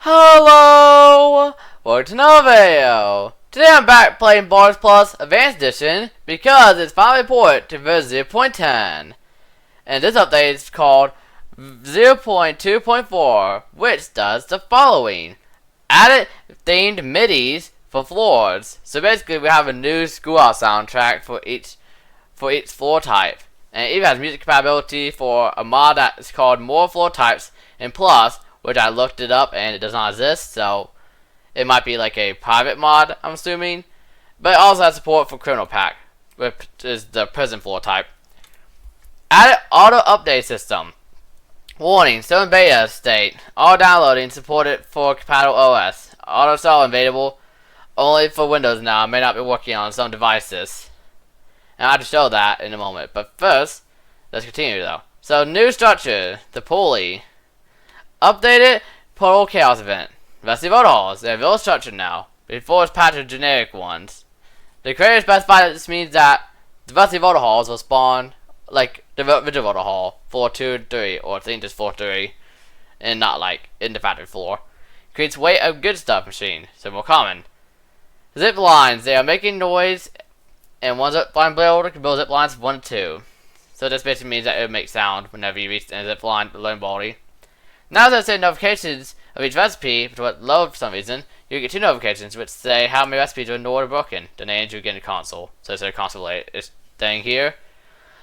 Hello! Welcome to another video. Today I'm back playing Baldi Plus Advanced Edition because it's finally ported to version 0.10. And this update is called 0.2.4, which does the following. Added themed MIDIs for floors. So basically we have a new schoolhouse soundtrack for each floor type. And it even has music compatibility for a mod that is called More Floor Types and Plus, which I looked it up and it does not exist, so it might be like a private mod, I'm assuming. But it also has support for Criminal Pack, which is the prison floor type. Added auto update system. Warning, still in beta state. All downloading supported for compatible OS. Auto install available only for Windows now. May not be working on some devices. And I'll have to show that in a moment. But first, let's continue though. So new structure, the pulley. Updated Portal Chaos event. Rusty Voter Halls. They have real structure now. Before it's patched with generic ones. The creator specified that this means that the Rusty Voter Halls will spawn like the original Voter Hall, floor 2 and 3, or I think just floor 3, and not like in the factory floor. Creates weight of good stuff machine, so more common. Zip lines. They are making noise, and one zip line builder can build zip lines of 1 to 2. So this basically means that it will make sound whenever you reach a zip line below Baldi. Now that it says notifications of each recipe, which was low for some reason, you get 2 notifications which say how many recipes are ignored or broken. The names you get in the console. So it's a console it's staying here.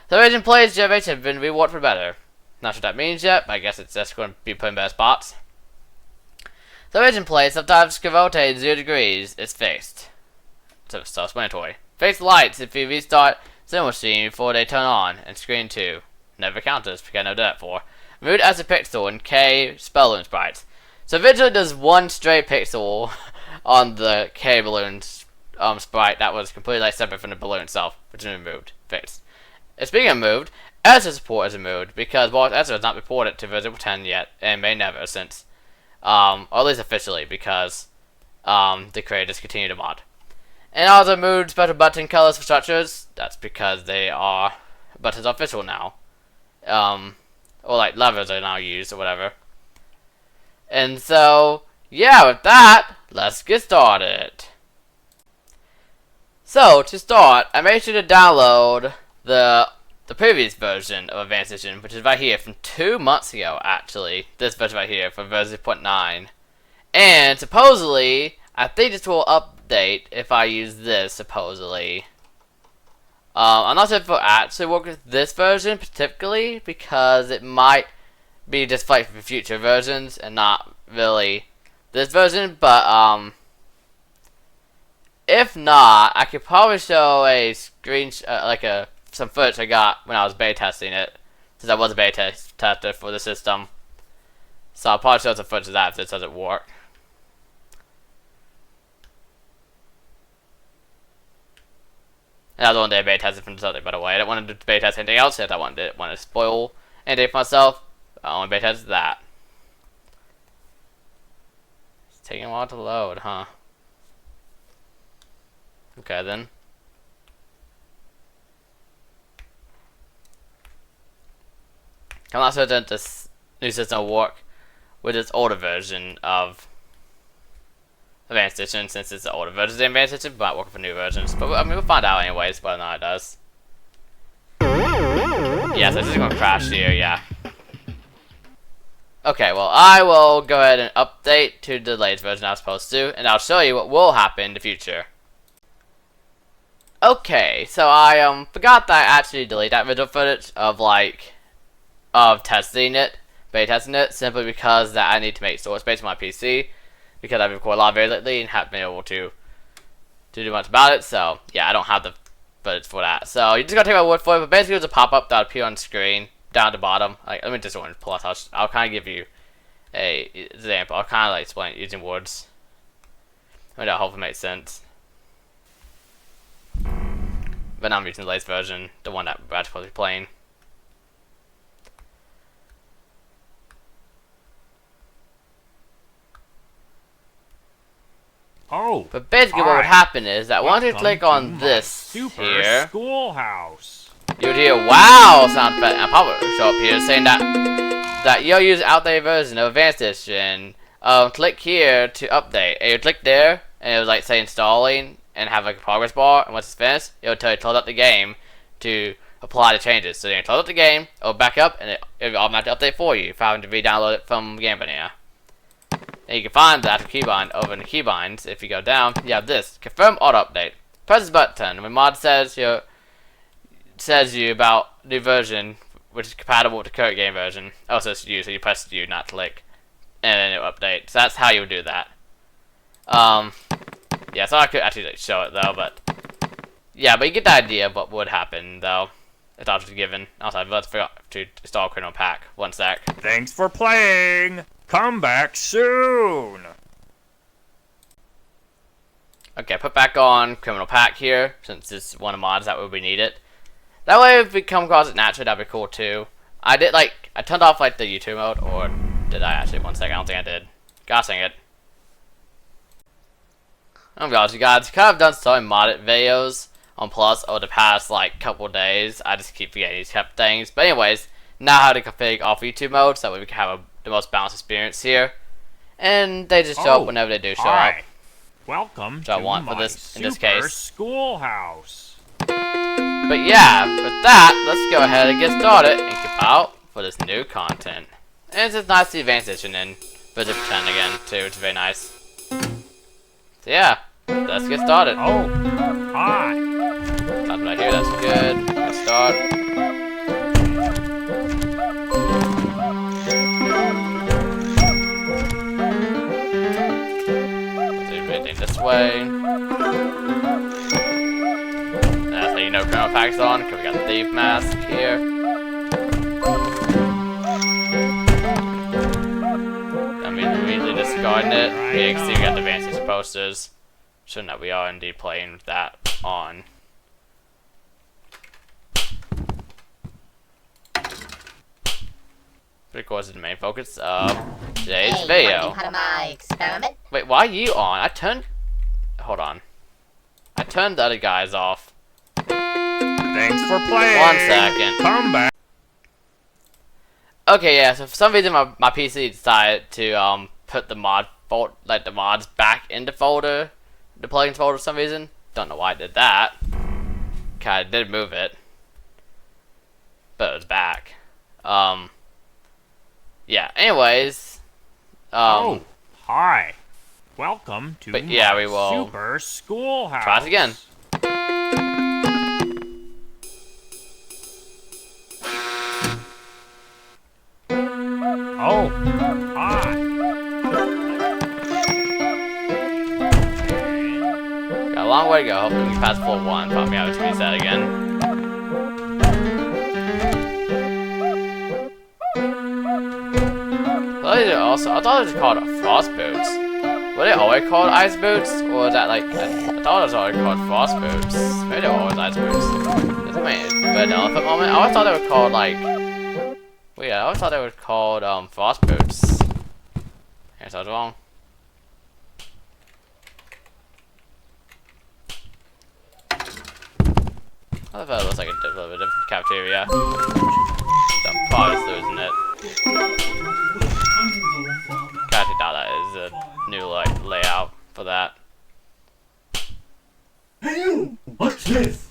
The origin plays generation have been rewarded for better. Not sure what that means yet, but I guess it's just going to be put in better spots. The origin play sometimes can rotate 0 degrees. It's fixed. So self-explanatory. Fixed lights if you restart Cinema Machine before they turn on, and screen 2. Never counters, because I know that for. Removed as a pixel in K spell sprites. So originally there's one straight pixel on the K balloon sprite that was completely like separate from the balloon itself, which is removed. Fixed. It's being removed. Editor support is removed because Baldi Editor has not reported to version 10 yet, and may never since, or at least officially, because the creator discontinued the mod. And also removed special button colors for structures. That's because they are buttons official now. Or like levers are now used or whatever. And so, yeah, with that, let's get started. So, to start, I made sure to download the previous version of Advanced Edition, which is right here from 2 months ago, actually. This version right here, from version 0.9. And supposedly, I think this will update if I use this, supposedly. I'm not sure if it'll actually work with this version particularly, because it might be just like for future versions and not really this version, but if not, I could probably show a screenshot, some footage I got when I was beta testing it, since I was a beta tester for the system. So I'll probably show some footage of that if this doesn't work. And I was one day beta testing from something, by the way. I didn't want to beta test anything else yet. I want to spoil anything for myself. I only beta tested that. It's taking a while to load, huh? Okay then. I'm not certain this new system will work with its older version of Advanced Edition, since it's the older version of the Advanced Edition, but might work for new versions. But I mean, we'll find out anyways whether or not it does. Yeah, so this is going to crash here, yeah. Okay, well, I will go ahead and update to the latest version I was supposed to, and I'll show you what will happen in the future. Okay, so I forgot that I actually deleted that video footage of testing it, beta testing it, simply because that I need to make storage space for my PC. Because I've recorded a lot of videos lately and haven't been able to do much about it, so yeah, I don't have the footage for that. So you just gotta take my word for it, but basically it's a pop-up that'll appear on the screen down at the bottom. Like, let me just one plus. I'll kind of give you a example. I'll kind of like explain it using words. I mean, that hopefully makes sense. But now I'm using the latest version, the one that we're supposed to be playing. Oh, but basically what would happen is that once you click on this super here, schoolhouse, you'd hear wow sound effect and pop-up show up here saying that you'll use outdated version of Advanced Edition click here to update. And you click there, and it was like say installing, and have like a progress bar. And once it's finished, it'll tell you to close up the game to apply the changes. So you close up the game, it'll back up, and it'll automatically update for you if having to re-download it from Game Banana. And you can find the actual keybind over in the keybinds. If you go down, you have this confirm auto update. Press this button. When mod says you about new version, which is compatible with the current game version. Also, it's U, so you press U, not click, and then it'll update. So that's how you would do that. Yeah, so I could actually like, show it though, but yeah, but you get the idea of what would happen though. It's obviously given. Also, I forgot to install Criminal Pack. 1 sec. Thanks for playing. Come back soon. Okay, put back on Criminal Pack here, since it's one of the mods that would be needed. That way, if we come across it naturally, that'd be cool too. I turned off like the YouTube mode, or did I actually? 1 second, I don't think I did. Gotta sing it. Oh my gosh, you guys, kind of done some modded videos on Plus over the past like couple days. I just keep forgetting these type of things. But anyways, now how to configure off YouTube mode, so that way we can have the most balanced experience here. And they just show up whenever they do show up. Welcome So I to want my for this in this super case. schoolhouse. But yeah, with that, let's go ahead and get started and keep out for this new content. And it's just nice to see Advanced Edition in Version 10 again too, which is very nice. So yeah, let's get started. Oh, hi. Something right here, that's good. Good start. Let's do everything this way. That's how you know Criminal Pack's on, because we got the Thief Mask here. I mean, immediately discarding it. Yeah, you can see we got the Advanced posters. Showing that we are indeed playing with that on. But of course, is the main focus of today's video. Part of my experiment? Wait, why are you on? Hold on. I turned the other guys off. Thanks for playing. 1 second. Come back. Okay, yeah. So for some reason, my PC decided to put the the mods back into folder, the plugins folder for some reason. Don't know why I did that. Kinda did move it, but it was back. Yeah. Anyways. Oh, hi. Welcome to But yeah, my we will super schoolhouse. try it again. Oh, hi. Got a long way to go. Hopefully we can pass floor 1. Probably have to reset again. I thought it was called frost boots. Were they always called ice boots, or was that like? I thought it was always called frost boots. Maybe they were always ice boots. Is it my red elephant moment? I always thought they were called like. Well, yeah, I always thought they were called frost boots. I guess I was wrong. I thought it looks like a little bit different cafeteria. So I'm probably just losing it. Actually, doubt that is a new layout for that. Hey, what's this?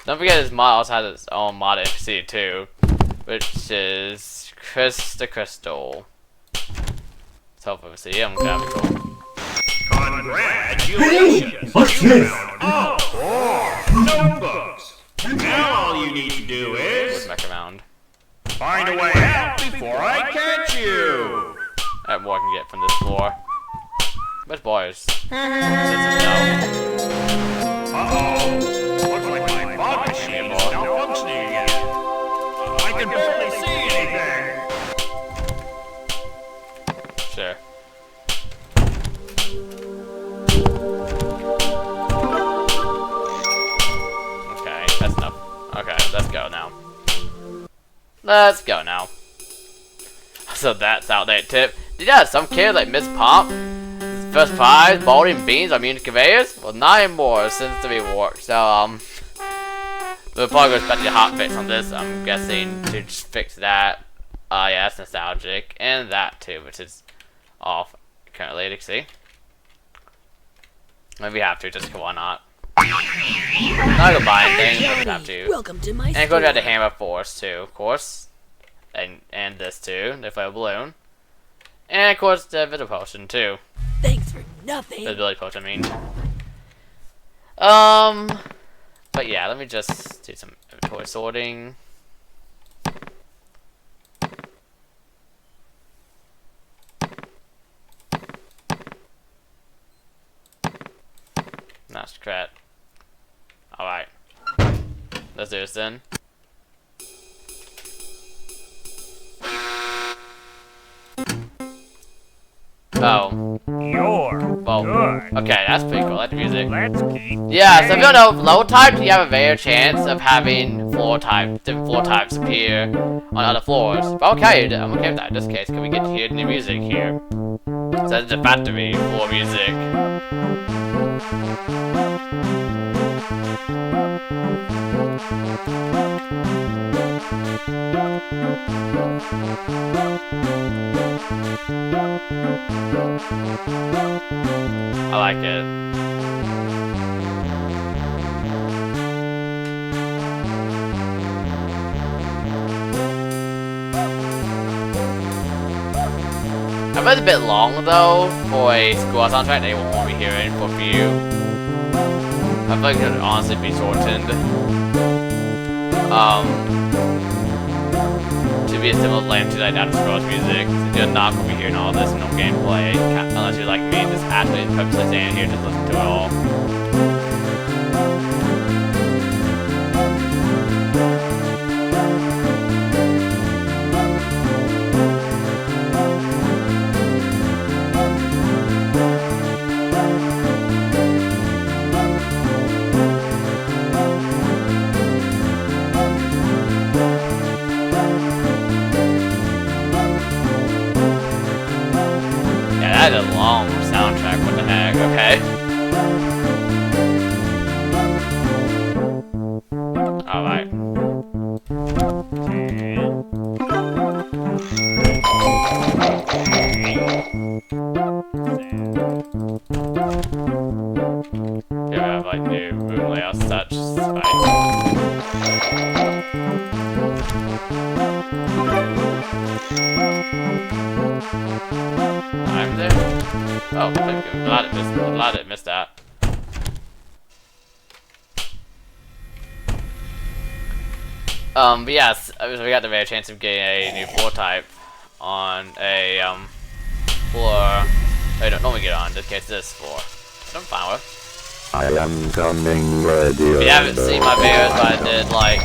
Don't forget this mod also has its own mod NPC too, which is Chris the Crystal. So hopefully we see him, that'd be cool. Congratulations! What's this? Oh, 4 notebooks. Now all you need to do Let's is back around. find a way out before I catch you. Alright, more I can get from this floor. Where's boys? Uh-oh. Looks like my fog machine is malfunctioning again. I can barely see anything. Sure. Okay, that's enough. Okay, let's go now. Let's go now. So that's outdated tip. Did you have some kid like Miss Pomp? First prize, Baldi and beans on unit conveyors. Well, 9 more since the rework. So we'll probably go back to hot fix on this. I'm guessing to just fix that. Yeah, that's nostalgic, and that too, which is off currently. You see, maybe we have to just why not? Not go buying things, but we have to. Welcome to my And store. go to the hammer force too, of course, and this too, the flare balloon, and of course the visibility potion too. Thanks for nothing. Visibility potion, I mean. But yeah, let me just do some inventory sorting. That's correct. Alright. Let's do this then. Oh. You're Well, good. okay, that's pretty cool. I like the music. Let's keep. Yeah, so if you don't know, low types, you have a very chance of having different floor types appear on other floors. But okay, I'm okay with that in this case, because we get to hear new music here. So that's the factory floor music. I like it. I bet it's a bit long though for a schoolhouse soundtrack that you won't be hearing for a few. I feel like it could honestly be shortened. To be a similar length to like Adam Scrolls music. You're not gonna be hearing all this, no gameplay, unless you're like me, just actually purposely staying here to listen to it all. That is a long soundtrack, what the heck, okay. Alright. Here we have like new room layouts such, I'm there. Oh, thank you. I'm glad it missed that. But yes, we got the rare chance of getting a new floor type on a, floor. Wait, no, we get on. In this case, this floor. I'm fine with. I am coming ready. If you haven't seen my videos, I did like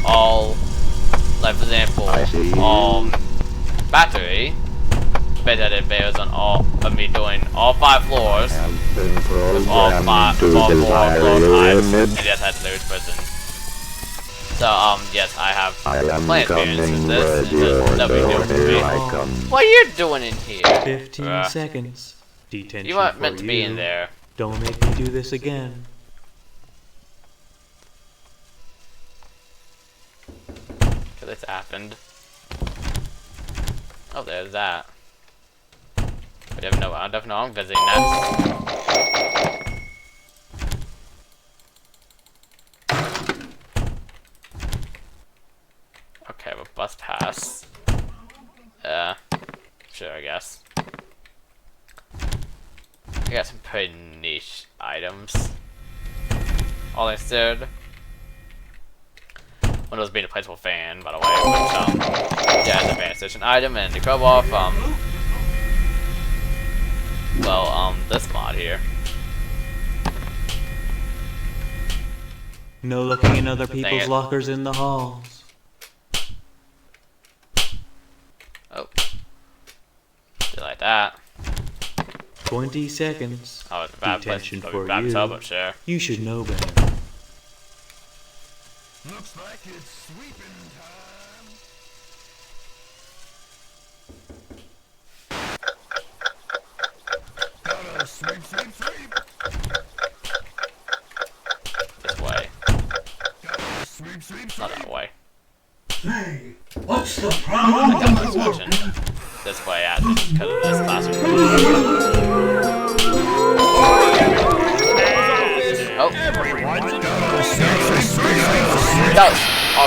all, like for example, battery. I did videos on all of me doing all 5 floors with all 4 floor types, and yes, I had to lose prison. So yes, I have plenty of experience in this. There's no big deal for me. What are you doing in here? 15 seconds. Detention You weren't for meant to be you. in there. Don't make me do this again. Cause this happened. Oh, there's that. I don't know. I don't know. I'm visiting that. Okay, well, bus pass. Sure, I guess. I got some pretty niche items. All I said. One of those being a playable fan, by the way. Which, yeah, it's a fan station item and the crowbar from. Well, this mod here. No looking in other Dang people's it. lockers in the halls. Oh. Just like that. 20 seconds. Oh, it's a bad place. Detention Probably for bad you. tub, I'm sure. You should know better. Looks like it's sweeping time. Gotta This way. Not that way. Hey, what's the problem? Definitely switching this way at just because of this classic. Oh.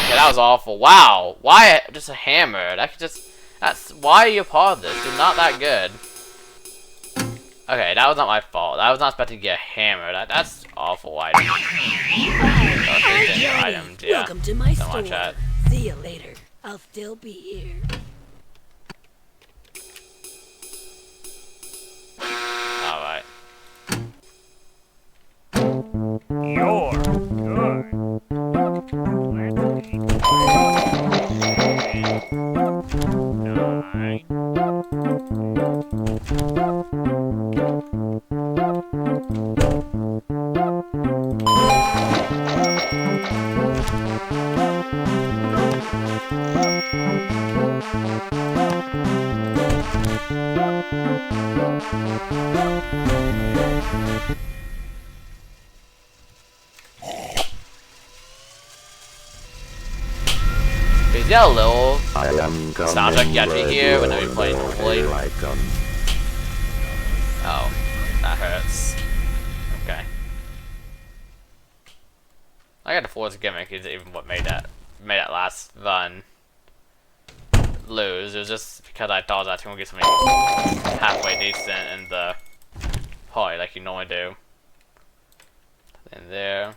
That was awful. Wow. Why just a hammer? That could just. That's why are you part of this? You're not that good. Okay, that was not my fault. I was not expecting to get a hammer. That's awful item. Hi, Items, Johnny. yeah. Welcome to my Don't store. watch that. See you later. I'll still be here. Alright. You're good. Is that a little I am soundtrack you actually hear when ready we play or normally? I come. Oh, that hurts. Okay. I got the Force gimmick is even what made that last run lose. It was just because I thought I was gonna get something halfway decent in the party like you normally do. In there.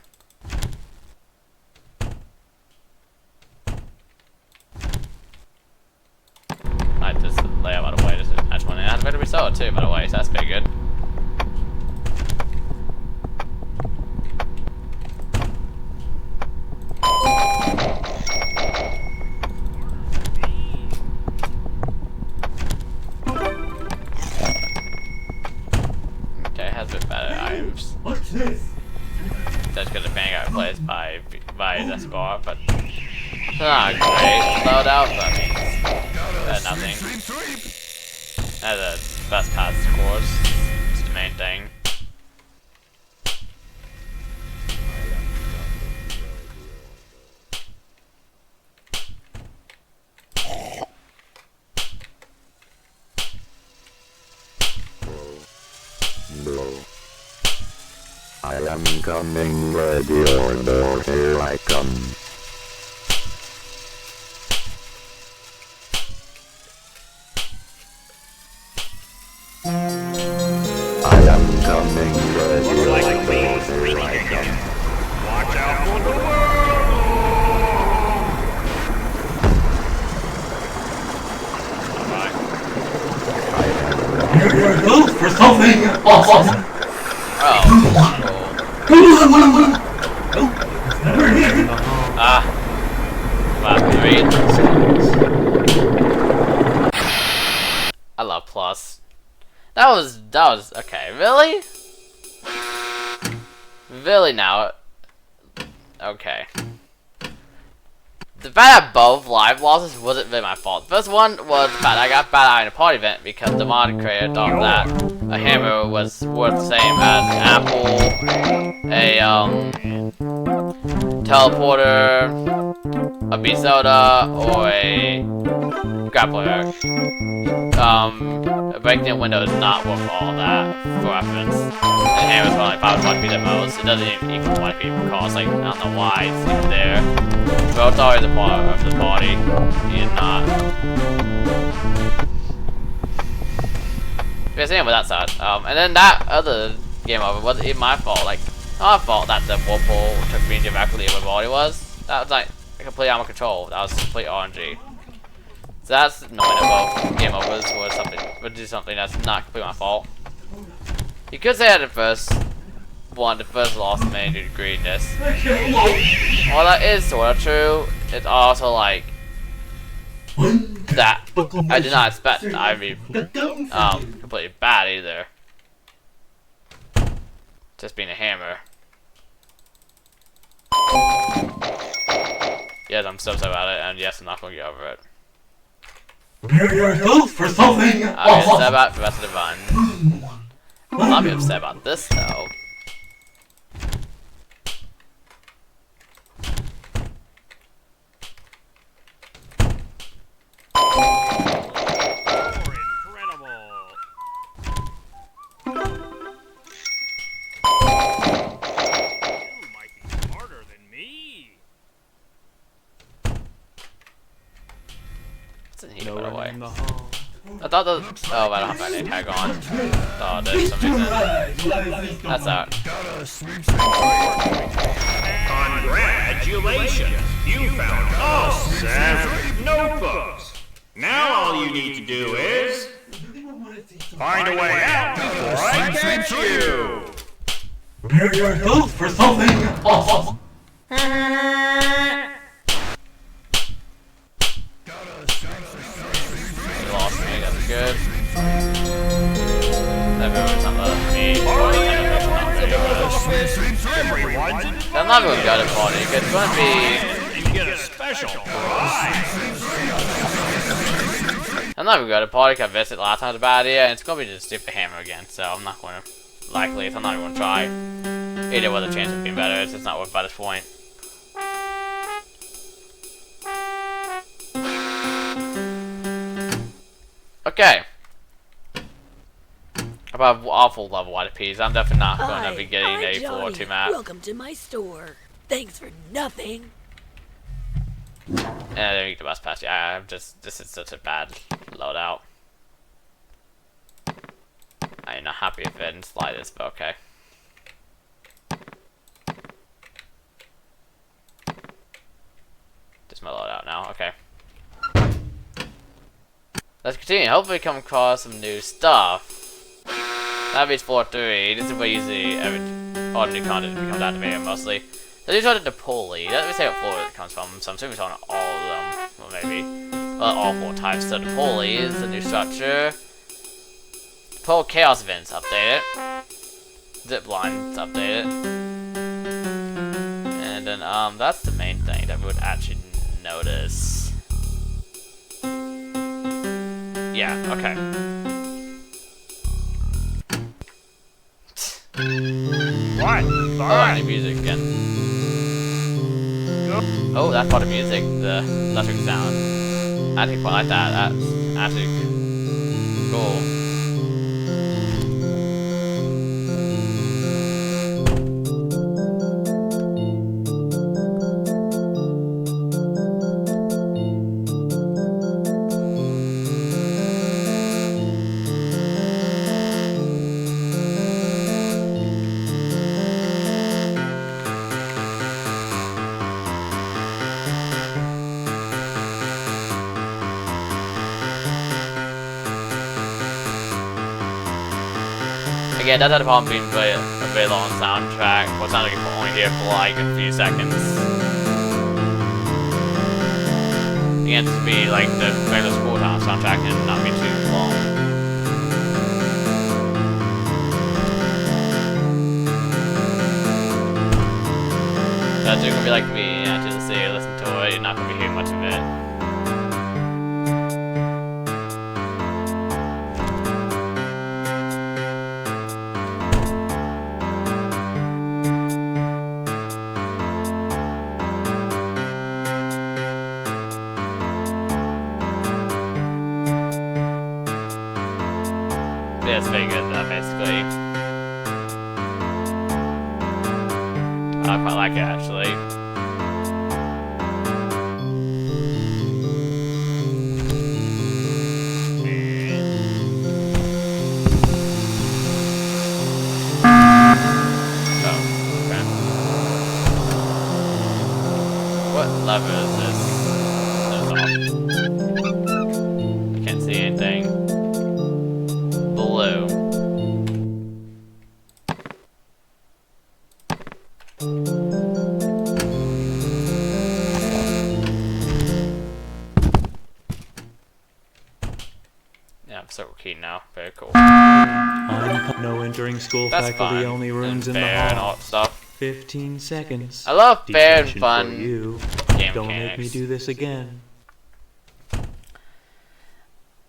I just lay out of the way. Just that's one. And I better resell it too, by the way. So that's pretty good. Okay, it has a bit better items. What's this? That's because the fan got replaced by the score, but not great. Slowed out, but nothing. That's the best pass scores. It's the main thing. Blow. I am coming, ready or no, here I come. I am coming, ready Looks or like the no, baby's here screaming I again. come. Watch out for the world! Here you go for something awesome. Oh, Never here. ah, about 3. I love plus. That was okay. Really? Really now? Okay. The fact that both live losses wasn't really my fault. The first one was the fact that I got bad eye in a party event because the mod creator thought that a hammer was worth the same as an apple, a teleporter, a B soda, or a grappler. Breaking a window is not worth all that for reference. And hammer's only 5 be the most. It doesn't even equal 1 p cost. Like, I don't know why it's even there. Both always a part of the party. He is not. But anyway, that side. And then that other game over wasn't even my fault. Like, not my fault that the whirlpool took me directly where Baldi was. That was like completely out of control. That was complete RNG. So that's annoying that both game overs would do something that's not completely my fault. You could say that the first loss made due to greediness. Well, that is sort of true. It's also like that I did not expect that I'd be completely bad either. Just being a hammer. Yes, I'm so sorry about it, and yes, I'm not going to get over it. Prepare yourself for something I'll get awesome. set about the rest of the run. I'll not be upset about this though. Incredible. You might be smarter than me. What's in here, No by the running way? in the hall. I thought the. Oh, I don't have my name tag on. Oh, there's some reason. That's out. Congratulations! You found all 7 notebooks. Now all you need to do is find a way out before I catch you. Prepare yourself for something awesome. You lost me, that's good. That was not me. I'm not even good at party, it's gonna be. You get a special prize. I'm not even good at party, because I missed it last time was a bad idea, and it's gonna be just stupid hammer again, so I'm not gonna. Likely, so I'm not even gonna try. Either way, the chance of being better, it's just not worth by this point. Okay. About awful level wide piece. I'm definitely not going to be getting Hi, a floor Johnny. 2 map. Welcome to my store. Thanks for nothing. And I didn't get the bus pass. Yeah, I'm just. This is such a bad loadout. I'm not happy if I didn't slide this, but okay. Just my loadout now. Okay. Let's continue. Hopefully, come across some new stuff. That beats floor 3. This is where usually all new content becomes activated mostly. So they started to pulley. Let me say what floor it comes from. So I'm assuming it's on all of them. Well, maybe. Well, all 4 types. So the pulley is the new structure. Pole chaos events updated. Zip lines updated. And then that's the main thing that we would actually notice. Yeah. Okay. What? Oh, I need music again. Oh, that's part of music, the electric sound. I actually quite like that. That's actually cool. Again, that's the problem being a very long soundtrack. What sounds like you're only here for like a few seconds. Again, this would be like the regular school time soundtrack and not be too long. That's gonna be like me, yeah, to see or listen to it, you're not gonna be hearing much of it. Yeah, it's very good, basically. I quite like it, actually. Oh, okay. What lever is this? There's off. I can't see anything. Blue. Yeah, I'm circle key now. Very cool. No entering school That's faculty, fun. only rooms in and the fair and all hall. that stuff. 15 seconds. I love fair and Detention fun for you. game Don't make mechanics. me do this again.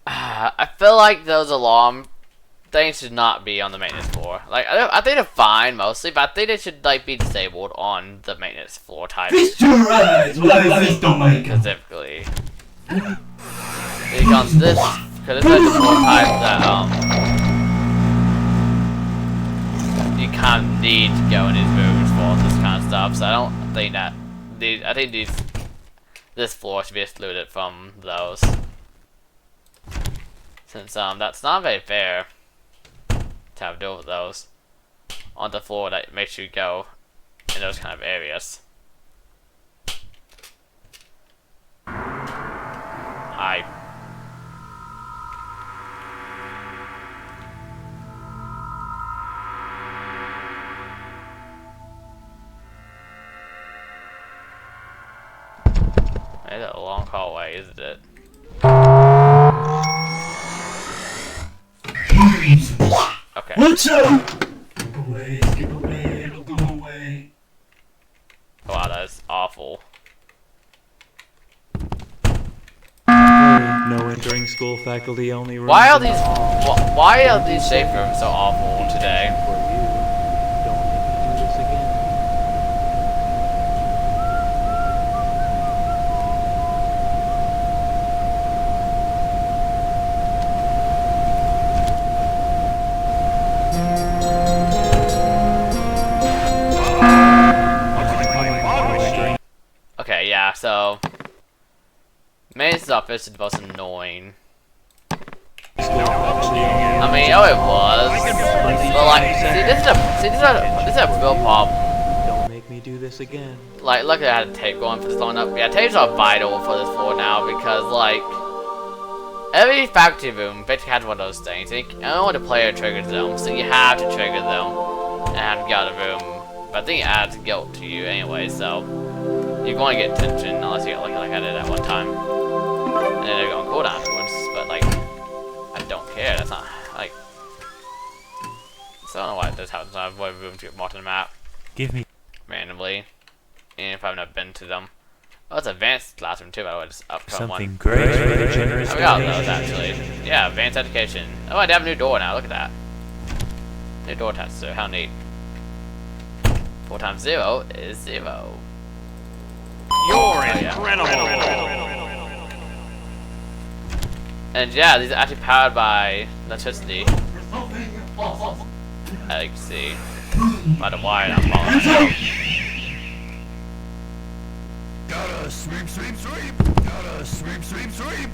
I feel like those alarm things should not be on the maintenance floor. Like, I think they're fine mostly, but I think they should like be disabled on the maintenance floor type Feast your eyes while I feast on my gun. specifically. Because this is the floor type that you kind of need to go in these rooms for this kind of stuff. So I don't think that this floor should be excluded from those. Since that's not very fair to have to deal with those on the floor that makes you go in those kind of areas. It's a long hallway, isn't it? Okay. Watch out! Skip away, skip away, don't go away. Wow, that is awful. No entering school, faculty only rooms. Why are these safe rooms so awful today? For you. Don't make me do this again. Okay, yeah, so May's office is the most annoying. I mean, oh, it was. But like, this is a real problem. Don't make me do this again. Like, look at how the tape going for this long enough. Yeah, tapes are vital for this floor now because like every faculty room basically has one of those things. And only the player triggers them, so you have to trigger them and have to get out of the room. But I think it adds guilt to you anyway, so you're going to get tension unless you get lucky like I did at one time. And then they're going to cool down afterwards, but like, I don't care, that's not, like, so I don't know why this happens. I avoid rooms to get marked on the map. Give me. Randomly. And if I've not been to them. Oh, it's advanced classroom too, by the way, just upcoming one. Something great. I forgot those actually. Yeah, advanced education. Oh, I have a new door now, look at that. New door attached to it, how neat. 4 times 0 is 0. You're incredible. And yeah, these are actually powered by electricity. As you can see. By the wire I'm following. Gotta sweep, sweep, sweep. Gotta sweep, sweep, sweep.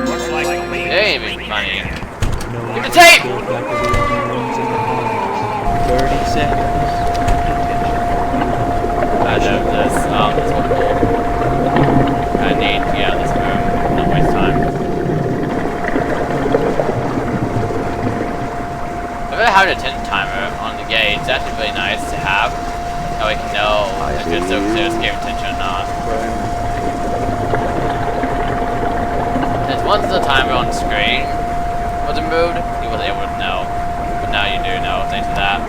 Looks like me. It ain't even funny. No Give the entering tape! school, faculty only rooms in the halls. 30 seconds. I know this. This one cool. I need to get out of this room. Not waste time. I feel like having a tension timer on the gate is actually really nice to have. That way you can know if it's so serious game attention or not. Since once the timer on the screen was removed, you wasn't able to know. But now you do know thanks to that.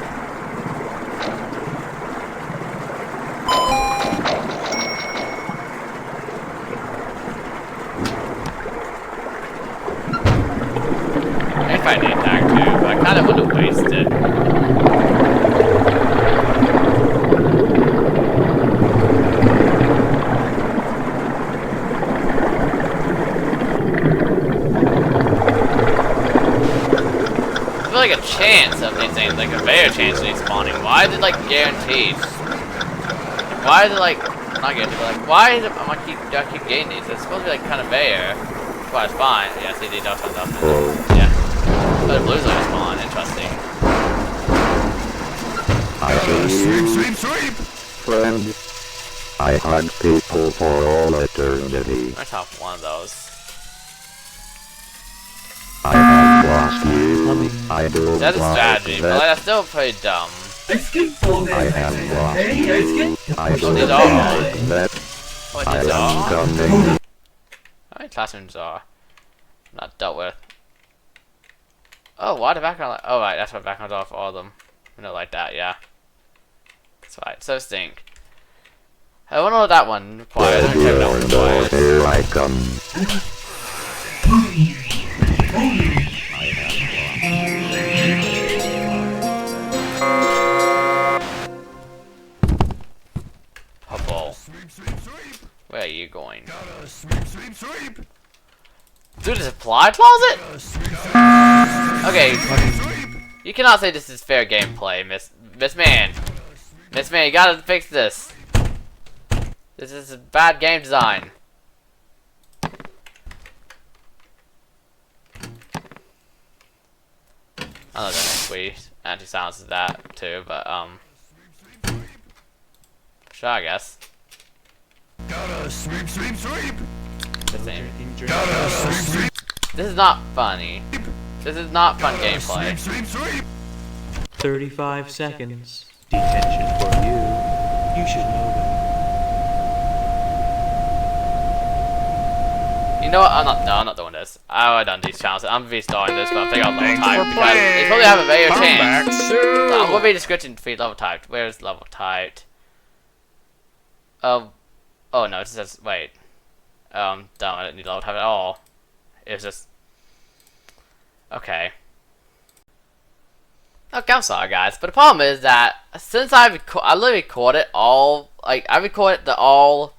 I find the attack too, but I kind of want to waste it. I feel like a chance of these things, like a better chance of these spawning. Why is it like guaranteed? Why is it like not guaranteed, but like why is it? Do I keep getting these? It's supposed to be like kind of rare. Well, it's fine. Yeah, see, they don't. Yeah. But the blues like spawn. Interesting. I Sweep, believe, sweep, sweep. friend, I hug people for all eternity. I top one of those. I have lost you. I do That's a strategy, but like, that. that's still pretty dumb. I skip all that. I have lost Hey, I you. skip. I do These are like that. What I these am are? coming. How many classrooms are not dealt with? Oh, why the background? Oh, right, that's what backgrounds are for all of them. No, like that, yeah. That's right. So stink. I wonder what that one requires. Let me check what that one Door, requires. here I come. Through the supply closet? Okay. You cannot say this is fair gameplay, Miss Man. Miss Man, you gotta fix this. This is bad game design. I know that we anti-silences that too, but sure, I guess. Gotta sweep. This ain't. Everything This is not funny. This is not fun gameplay. 35 seconds. Detention for you. You should know better. You know what? I'm not doing this. I already done these challenges. I'm restarting this, but I'm taking a level Thanks type for because playing. they probably have a better Come chance. back soon. So I'm gonna read the description to feed level typed. Where's level typed? Oh no, it says wait. Damn, I didn't need level type at all. It was just okay. Okay, I'm sorry guys, but the problem is that since I literally recorded all, like I recorded the all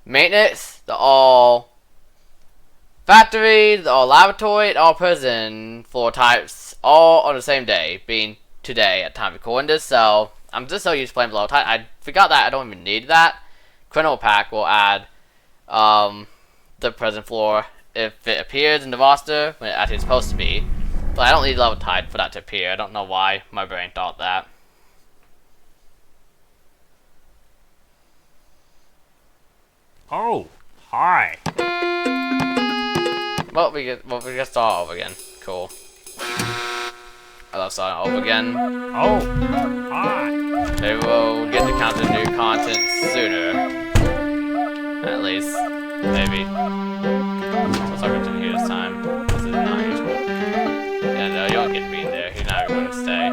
maintenance, the all factory, the all laboratory, the all prison floor types, all on the same day, being today at time of recording this. So I'm just so used to playing below type. I forgot that I don't even need that. Criminal Pack will add the prison floor if it appears in the roster when it actually is supposed to be. But I don't need level type for that to appear. I don't know why my brain thought that. Oh, hi. Well, we get start over again. Cool. I love starting over again. Oh, hi. Maybe we'll get to counter new content sooner. At least. Maybe. Let's not continue here this time. This is not usual. Yeah, no, you won't get me in there. You're not going to stay.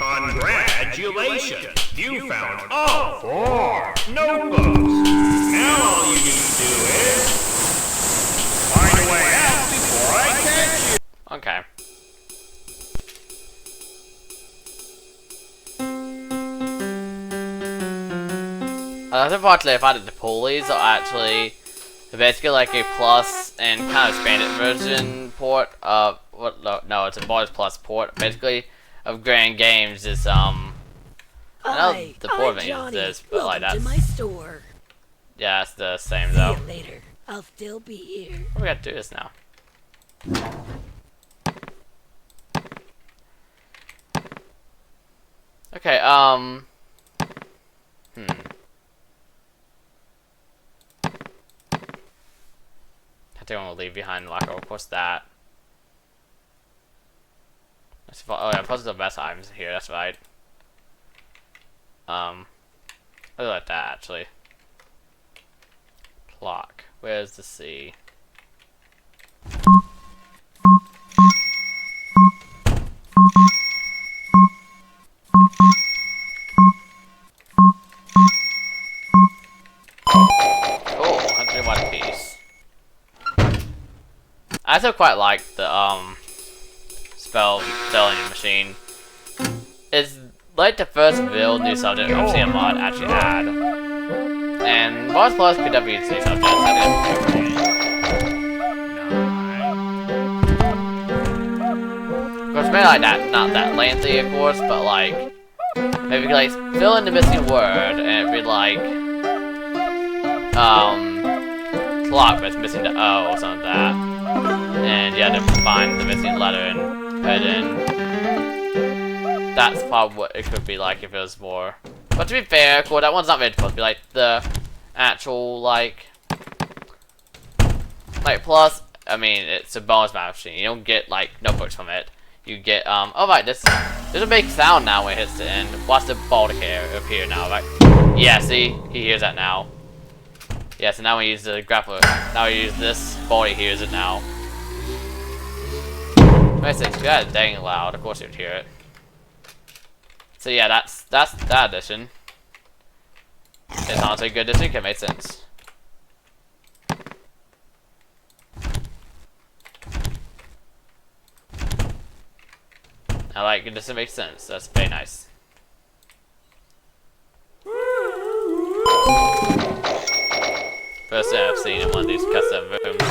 Congratulations! You found all 4 notebooks. Now all you need to do is find a way out before I catch you. Okay. Unfortunately, I found that the pulleys are actually basically like a plus and kind of expanded version port of what? No, it's a Bars Plus port. Basically, of Grand Games is I know the port I'm of it Johnny. is this, but like Welcome that's to my store. yeah, it's the same See though. you later. I'll still be here. We gotta do this now. Okay, I think I'm gonna leave behind the locker. Of course, that. Oh yeah, plus the best items here. That's right. I really like that actually. Clock. Where's the C? Oh, 101 piece. I also quite like the spell selling machine. It's like the first build new subject I've seen a mod actually add. And Boss Plus could definitely use new subjects. I maybe like that, not that lengthy, of course, but like maybe you could like fill in the missing word and it'd be like clock, but it's missing the O or something like that. And you had to find the missing letter and put it in. That's probably what it could be like if it was more. But to be fair, cool, that one's not really supposed to be like the actual like plus. I mean, it's a bonus math machine. You don't get like notebooks from it. You get oh right, this there's a big sound now when it hits the end. Watch the Baldi appear now, right? Yeah, see, he hears that now. Yeah, so now we use the grappler. Now we use this. Baldi hears it now. Makes sense. You had it dang loud. Of course you would hear it. So yeah, that's that addition. It's honestly a good addition. It makes sense. I like it. Doesn't make sense. That's very nice. First thing I've seen in one of these custom rooms.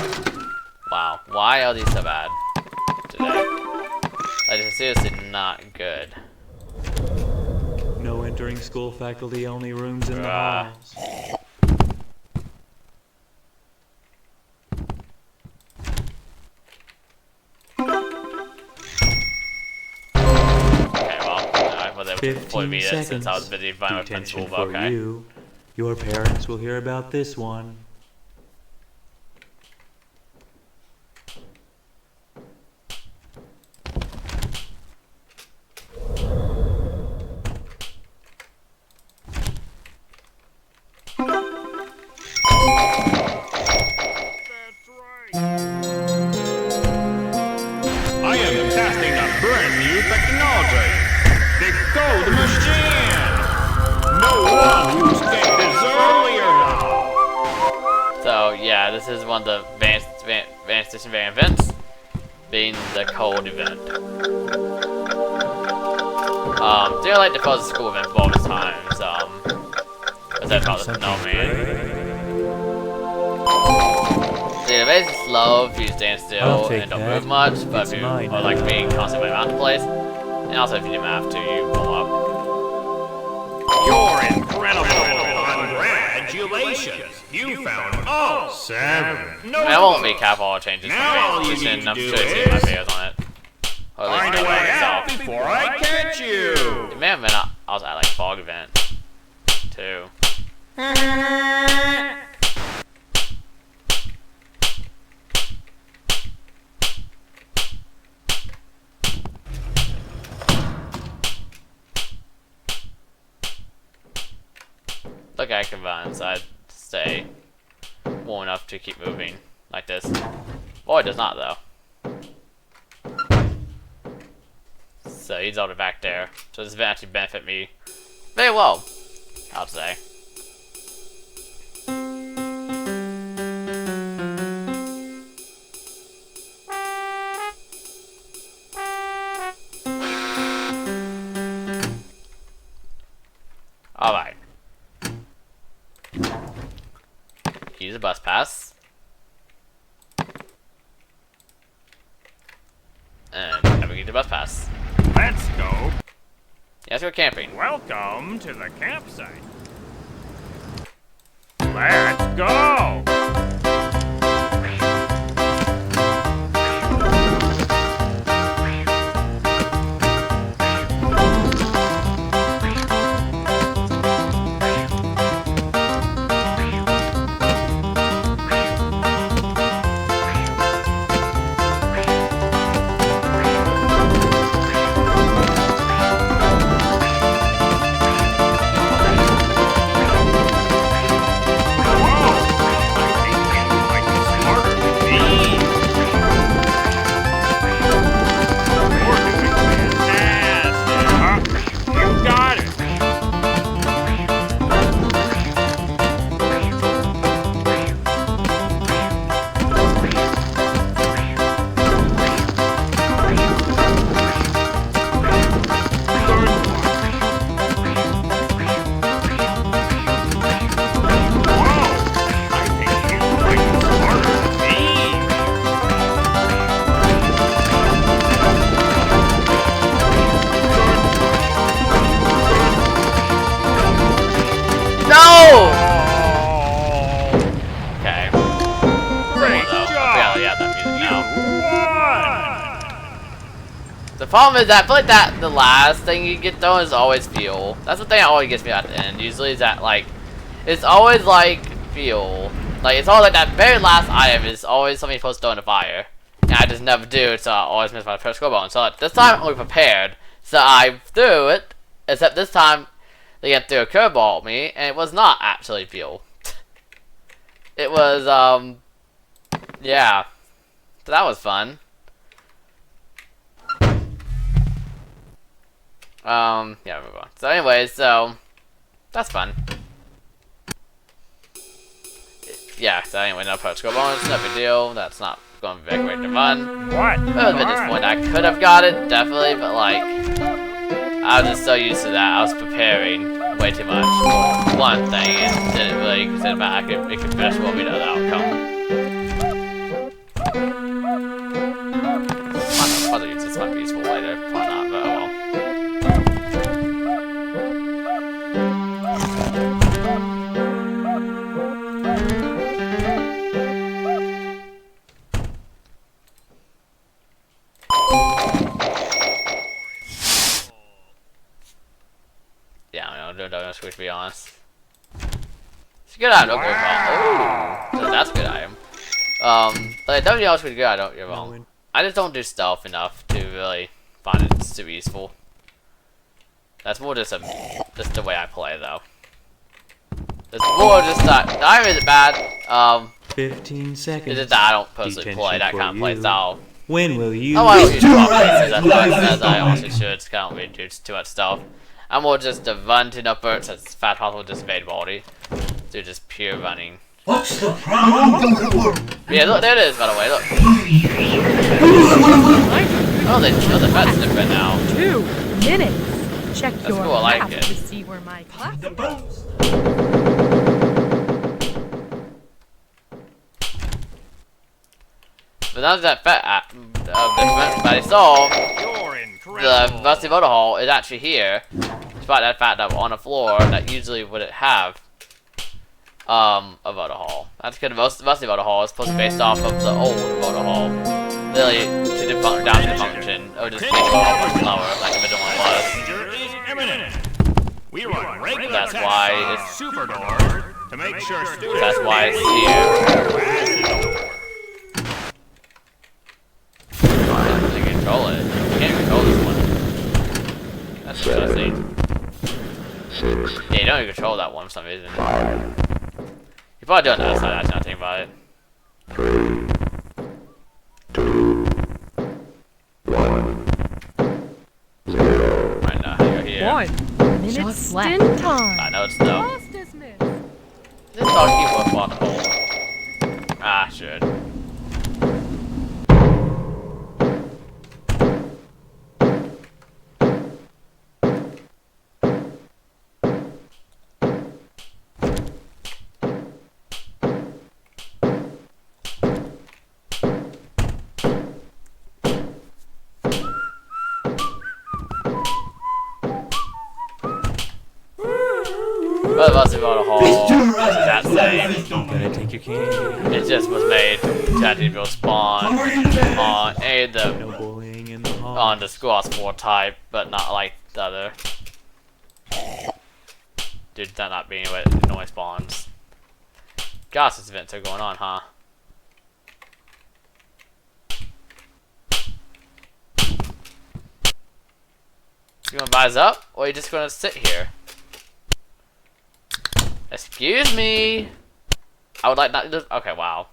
Wow, why are these so bad today? Like, it's seriously not good. No entering school faculty, only rooms in the halls. Okay, well, I was able to 15 me seconds. since I was busy finding my principal, Detention but for okay. you. Your parents will hear about this one. I am testing a brand new technology. The code machine. No one who escaped this earlier now. So yeah, this is one of the Advanced Edition variant events, being the cold event. Do I like to cause the school event bonus times? Is that about the yeah, basically slow if you stand still and don't move much, but if you are like being constantly around the place, and also if you didn't have to, you blow up. You're incredible. Congratulations. You found all 7. No, I mean, I won't be careful all changes Now all you from need to I'm do sure it's in my is videos on it. Or at least find a my way myself. out before I catch you. It may have been I was at like fog event too. Look, I can run inside to stay warm enough to keep moving like this. Boy, it does not though. So he's already back there. So this will actually benefit me very well, I'll say. Alright. Use a bus pass. And navigate the bus pass. Let's go. Yeah, let's go camping. Welcome to the campsite. Let's go. The problem is that I feel like that the last thing you get though is always fuel. That's the thing that always gets me at the end. Usually is that like it's always like fuel. Like it's always like that very last item is always something you're supposed to throw in the fire. And I just never do, so I always miss my first score. So like, this time I'm only prepared. So I threw it, except this time they get threw a curveball at me, and it was not actually fuel. It was yeah. So that was fun. Yeah, move on. So anyways, so that's fun. Yeah, so anyway, no post score bonus, no big deal. That's not going to be a great to run. What? It was a bit disappointing. I could have got it, definitely, but like, I was just so used to that. I was preparing way too much for one thing and didn't really consider that it could best well be the other outcome. I'll use this might be useful later, probably not, but oh well. Yeah, I don't know, to be honest. It's a good item, don't get me wrong. Oh, that's a good item. But don't get good item, don't get me wrong. I just don't do stealth enough to really find it super useful. That's more just the way I play, though. It's more just that the item isn't bad. 15 seconds. It's just that I don't personally play that kind of play style. When will you? Oh, I don't use top races as I honestly should. It's kind of really do too much stuff. I'm more just to run to enough birds as fast as possible, just evade Baldi. So just pure running. What's the problem? Yeah, look, there it is, by the way, look. Oh, the vet's different now. 2 minutes. Check That's your cool, I like map it. to see where my class The bones. But now that vet different, but I saw You're the incredible. Rusty Motor Hall is actually here. Despite that fact that on the floor that usually wouldn't have a motor hall. That's because the Rusty Motor Hall is supposed to be based off of the old motor hall. Really, to the down to the function, or just make it a little bit slower, like the middle one was. Danger is imminent. We run regular That's tests why on it's- super doors to make sure students. That's why it's leave here. as the door. You can control it. You can't control this one. That's interesting. 6, Yeah, you don't even control that one for some reason. You probably do on the other side, actually, not thinking about it. 3, 2, 1, 0. Right now, go here. 1 minute stint time. I know it's though. Class dismissed. This dog keep work on the hole. Ah, should. But the Rusty Motor Hall is that same. Gotta take your cane. It just was made to actually be able to spawn on any of the No bullying in the hall. on the School 4 type, but not like the other. Dude, that not being what it normally spawns. Gosh, this events are going on, huh? You gonna buy us up, or are you just gonna sit here? Excuse me. I would like not to. Okay, wow.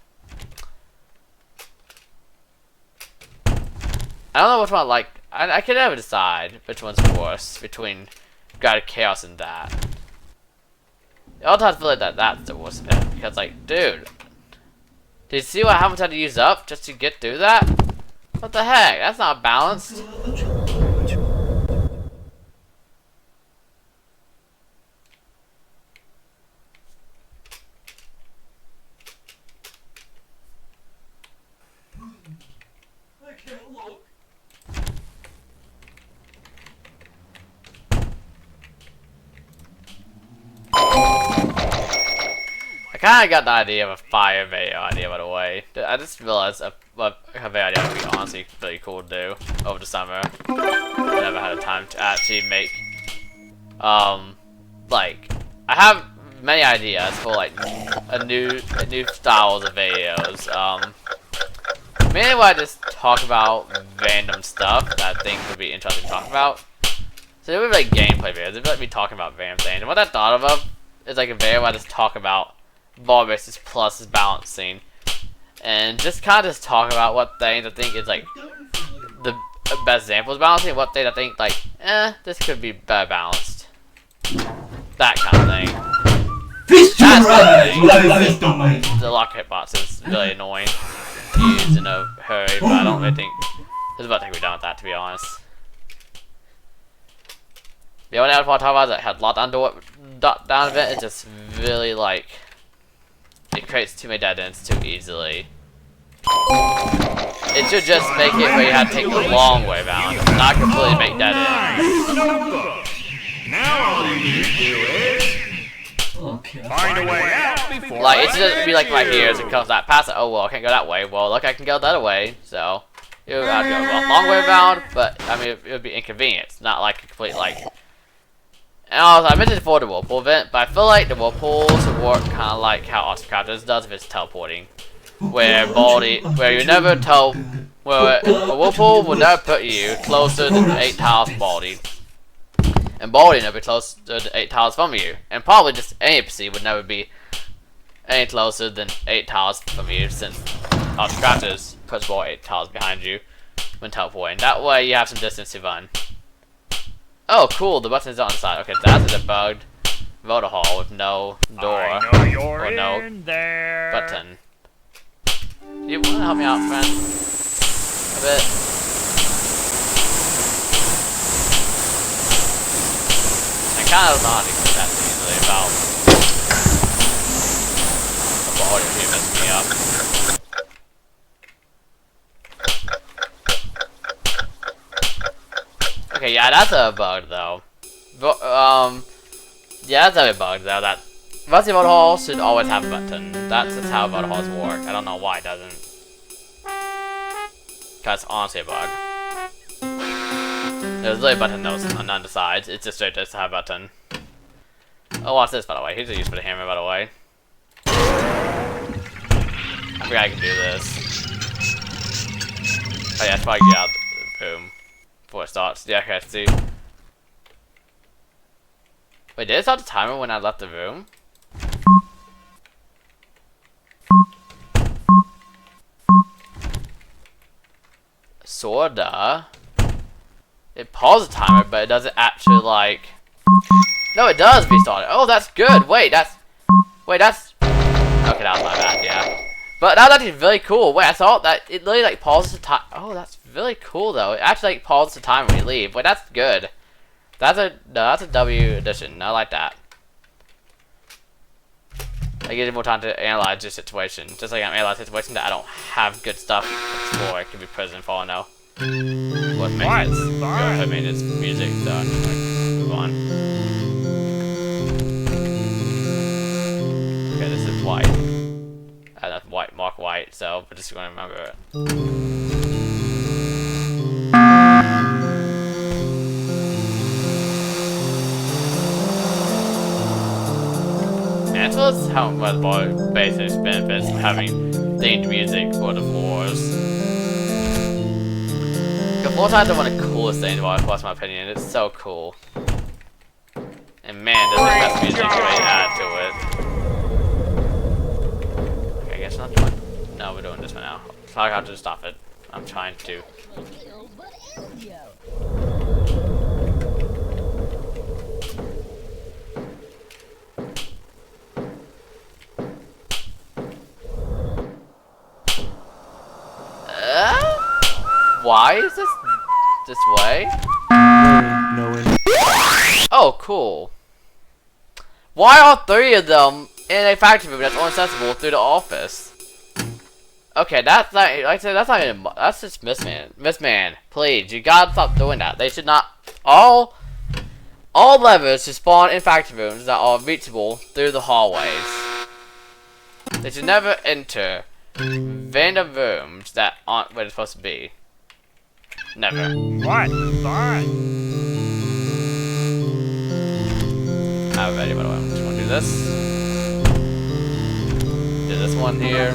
I don't know which one I like. I can never decide which one's worse between God of Chaos and that. All the time I feel like that's the worst bit because, like, dude, did you see how much I had to use up just to get through that? What the heck? That's not balanced. I can't look. I kind of got the idea of a fire video idea, by the way. I just realized a very idea would be honestly really cool to do over the summer. I never had a time to actually make, like, I have many ideas for like a new styles of videos. Mainly what I just talk about random stuff that I think would be interesting to talk about. So it would be like gameplay videos. It would like me talking about random things. And what I thought of is like a video where I just talk about ball races plus balancing, and just kind of just talk about what things I think is like the best examples of balancing. What things I think like, this could be better balanced. That kind of thing. The lock hitbox is really annoying to use in a hurry, but I don't really think there's about to think we're done with that, to be honest. The only other part I talk about that had lockdown event is just really like it creates too many dead ends too easily. It should just make it where you have to take the long way around, not completely make dead ends. Now all you need to do is find a way out before Like it should just be like right here as it comes that past it. Oh well, I can't go that way. Well, look, I can go the other way. So you would have to go a long way around, but I mean it would be inconvenient. It's not like a complete like. And also, I mentioned before the whirlpool event, but I feel like the whirlpools work kind of like how Octocrafter's does if it's teleporting, where Baldi, where you never where a whirlpool will never put you closer than 8 tiles from Baldi, and Baldi never closer to 8 tiles from you, and probably just any NPC would never be any closer than 8 tiles from you, since Octocrafter's puts more 8 tiles behind you when teleporting. That way, you have some distance to run. Oh, cool, the button is on the side. Okay, that's a bugged voter hall with no door or no button. You want to help me out, friend? A bit? I kind of not expect that easily about the audio here messing me up. Okay, yeah, that's a bug though. Yeah, that's a bug though. That Rusty Vote Hall should always have a button. That's just how vote halls work. I don't know why it doesn't. Cause it's honestly a bug. There's really a button though on none of the sides. It's just straight to have a button. Oh, watch this by the way. Here's a use for the hammer by the way. I forgot I can do this. Oh yeah, it's probably get out. Boom. Before it starts. Yeah, okay, see. Wait, did it start the timer when I left the room? Sorta. It paused the timer, but it doesn't actually like. No, it does restart it. Oh, that's good. Wait, that's. Okay, that was my bad. Yeah. But that was actually really cool. Wait, I saw that it literally like pauses the time. Oh, that's really cool though. It actually like pauses the time when you leave. Wait, that's good. That's a W addition. I like that. I get more time to analyze the situation. Just like I'm analyzing the situation that I don't have good stuff to explore. It could be prison for all I know. What makes it good? I mean, it's music, so I'm just like move on. Okay, this is white. That's white, mark white, so we're just gonna remember it. And so that's how much more basic benefits of having themed music for the floors. The floor tiles are one of the coolest things about it, in my opinion. It's so cool. And man, does the best music really add to it. Okay, I guess not doing. No, we're doing this one now. So I have to stop it. I'm trying to. Why is this way? No way. Oh, cool. Why are 3 of them in a factory room that's inaccessible through the office? Okay, that's not. Like I said, that's not even. That's just Missman. Missman, please, you gotta stop doing that. They should not. All levers should spawn in factory rooms that are reachable through the hallways. They should never enter random rooms that aren't where they're supposed to be. Never. What? Fine. I'm ready, by the way. I'm just gonna do this. Do this one here.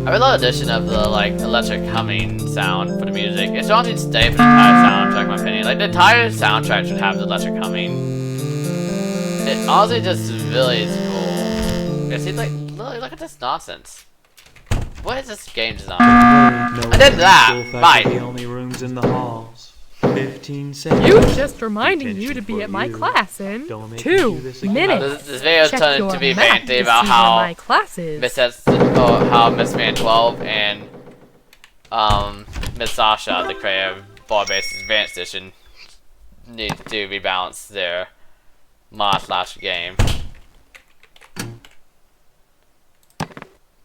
I really love the addition of the like electric humming sound for the music. It should honestly stay for the entire soundtrack, in my opinion. Like the entire soundtrack should have the electric humming. It honestly just really is cool. It seems like look at this nonsense. What is this game design? I did that. Right. The only rooms in the halls. 15 seconds. You just reminding you to be at my class in Don't make me 2 do this again. minutes. This video Check turned your to be map fancy to about see where how my class is. Miss Man 12 and Miss Sasha, the creator of Baldi's Advanced Edition, need to rebalance their mod/game.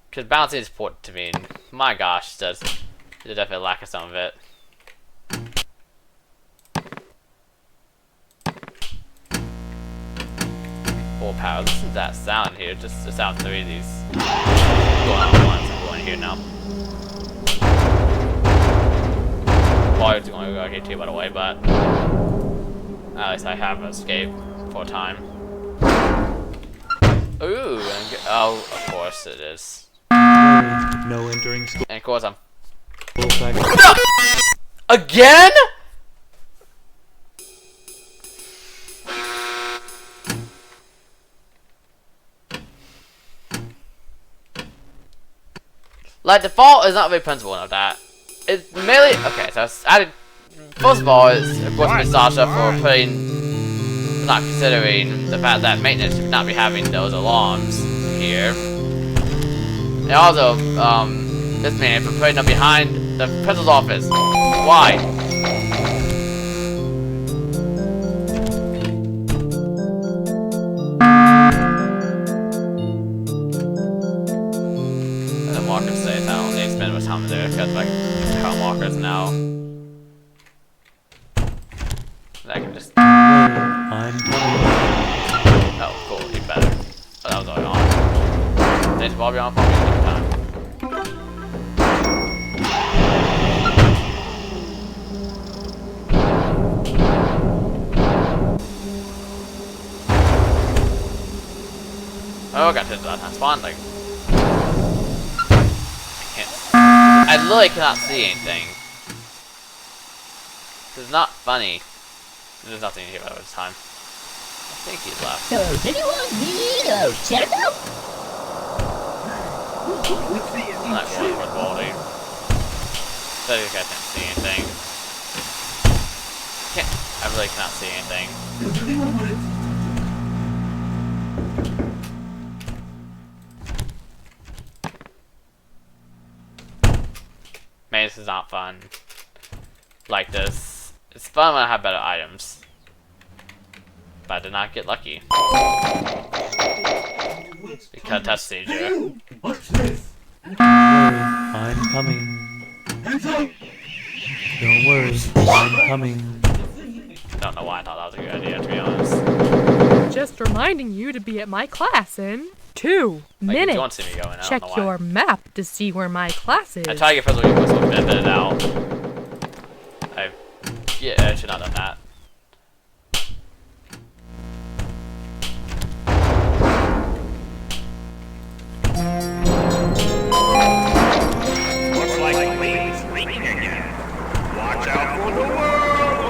Because balancing is important to me, and my gosh, there's definitely a lack of some of it. Full power. Listen to that sound here. Just the sound three of these going on once. I'm going here now. Volume's going to go here too, by the way, but at least I have escape for a time. Ooh, oh, of course it is. No entering school. And of course I'm Faculty. again. Like, default is not very principle of that. It's mainly okay. So I did. First of all, it's of course Miss Sasha for not considering the fact that maintenance should not be having those alarms here, and also this man for putting them behind the principal's office. Why? Markers say I don't need to spend much time there because like count markers now. I can just I'm coming. oh cool, even better. Oh, that was already on. Thanks for Bobby on for me every time. Oh, I got to that time spawn like I literally cannot see anything. This is not funny. There's nothing here by this time. I think he's left. So, anyone need a checkup? I'm not going with Baldi. So you guys can't see anything. I really cannot see anything. Man, this is not fun. Like this. It's fun when I have better items. But I did not get lucky. Because that's danger. Watch this. I'm coming. Don't worry, I'm coming. Don't know why I thought that was a good idea, to be honest. Just reminding you to be at my class in 2 Like, if you minutes. want to see me going, I don't Check know why. your map to see where my class is. I try to get physical whistle and bend it out. I should not have done that. Looks like the wind's leaking again. Watch out for the world!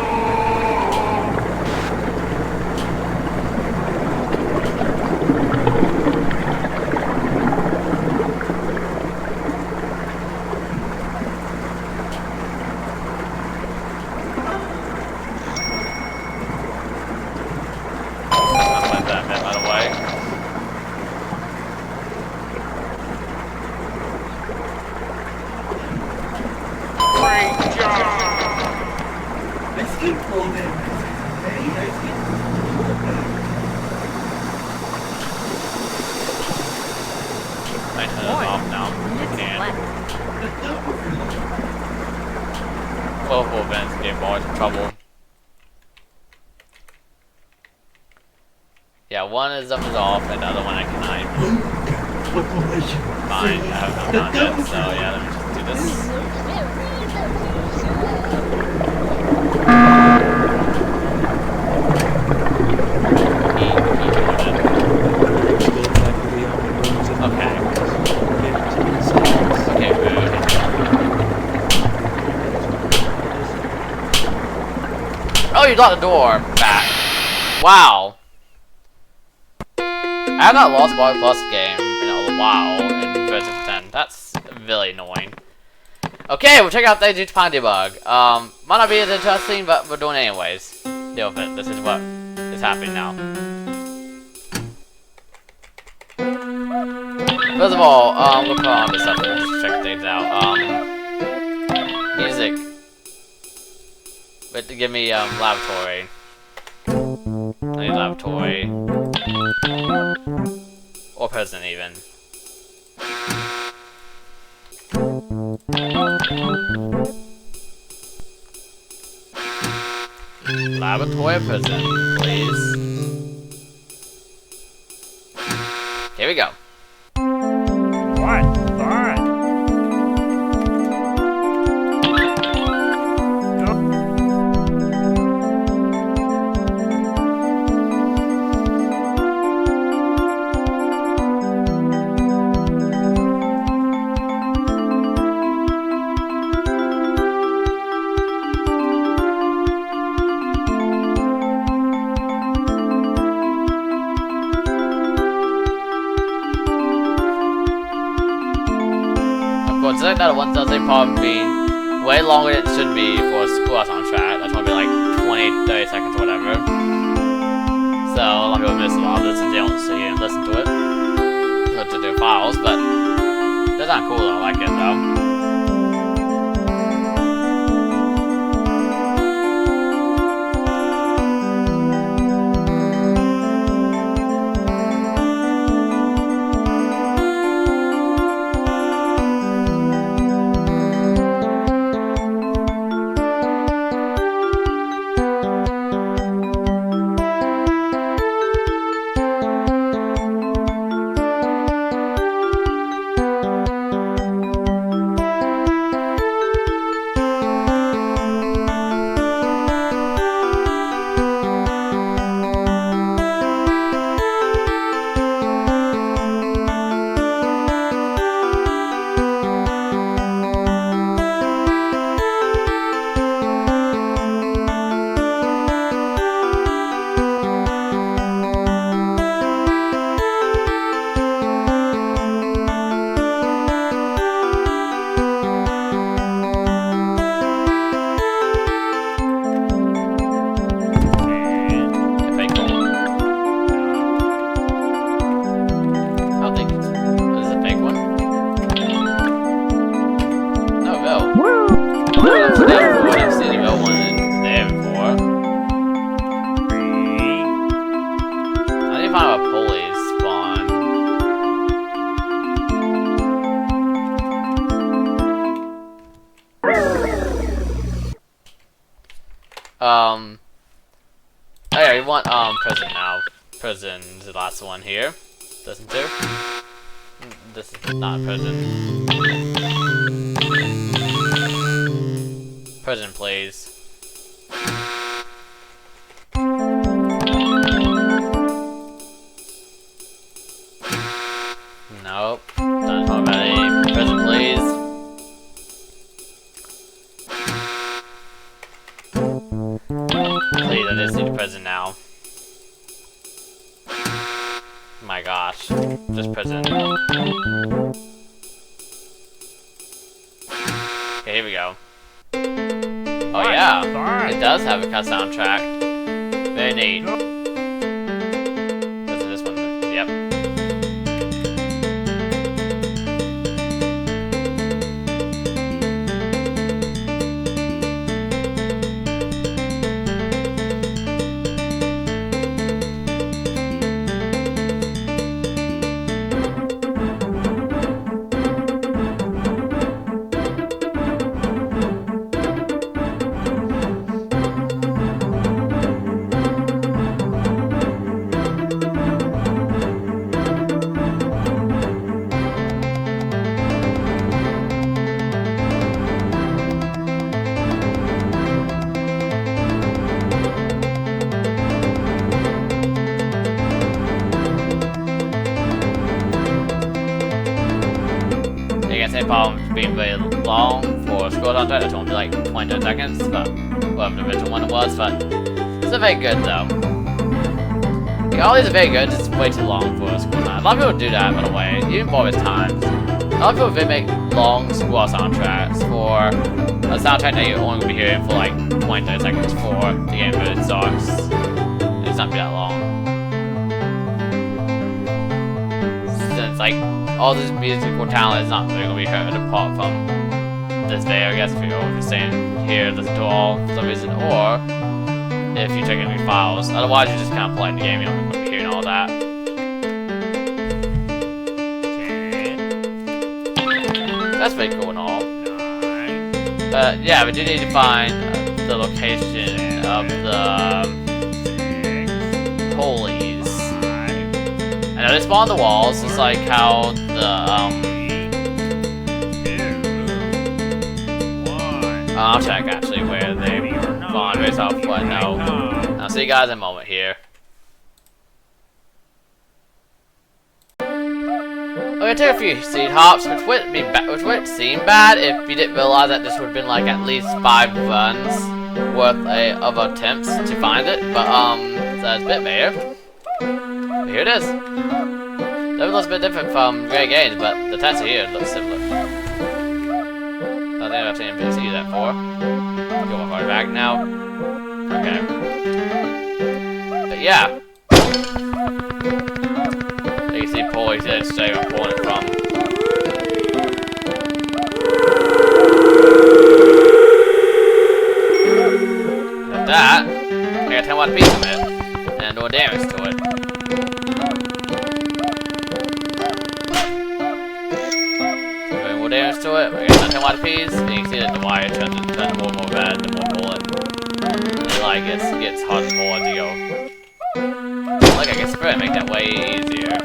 Not let that bend, by the way. Great job! Let's keep moving. Hey, let's keep I turn it off now. Can. Local events get more in trouble. Yeah, Yeah, one is up is off, and the other one I cannot even find. I haven't found it, so yeah, let me just do this. Okay. Okay, food. Oh, you locked the door back. Wow. I have not lost Baldi Plus game in a while in version 10. That's really annoying. Okay, we'll check out the Pan debug. Might not be as interesting, but we're doing it anyways. Deal with it. This is what is happening now. First of all, we'll put on this stuff. Let's check things out. Music. Wait to give me laboratory. I need laboratory. Or president even. Laboratory president, please. Here we go. What fun! Considering that one does probably be way longer than it should be for a schoolhouse soundtrack. That's gonna be like 20, 30 seconds or whatever. So a lot of people miss a lot of this and they don't see and listen to it. Go to their files, but that's not cool though. I like it though. Oh yeah, we want prison now. Prison is the last one here. Listen to. This is not prison. Prison, please. Nope. Not already. Prison, please. Please, I just need a prison now. My gosh. Just prison. Okay, here we go. Oh yeah, it does have a cut soundtrack. Very neat. Listen to this one. Yep. problem being very long for a scroll soundtrack. It's only like 20 seconds, but whatever the original one it was, but it's not very good though. Like, all these are very good, it's way too long for a scroll soundtrack. A lot of people do that, by the way, even Boris times. A lot of people really make long scroll soundtracks for a soundtrack that you're only going to be hearing for like 20 seconds for the game really sucks. It's not be that long. Since like all this musical talent is not really going to be heard apart from this video, I guess, if you're saying here, listen to all for some reason, or if you take any files. Otherwise, you're just kind of playing the game, you're not going to be hearing all that. That's pretty cool and all. Yeah, we do need to find the location of the holies. I know they spawn on the walls, just like how the I'll check actually where they spawn based off what I know. I'll see you guys in a moment here. We're gonna take a few seed hops, which wouldn't seem bad if you didn't realize that this would have been like at least 5 runs worth of attempts to find it. But so it's a bit better. But here it is. It looks a bit different from Great Games, but the text here looks similar. I think I've seen NPC use that for. Go one far back now. Okay. But yeah. You can see Paul, he said straight where I'm pulling it from. Like that, I got 10 watt piece of it, and no damage to it. Doing more damage to it, I got 10 watt piece, and you can see that the wire turns more and more red the more pull it. And like it gets hard to pull as you go. Like I can spray and make that way easier.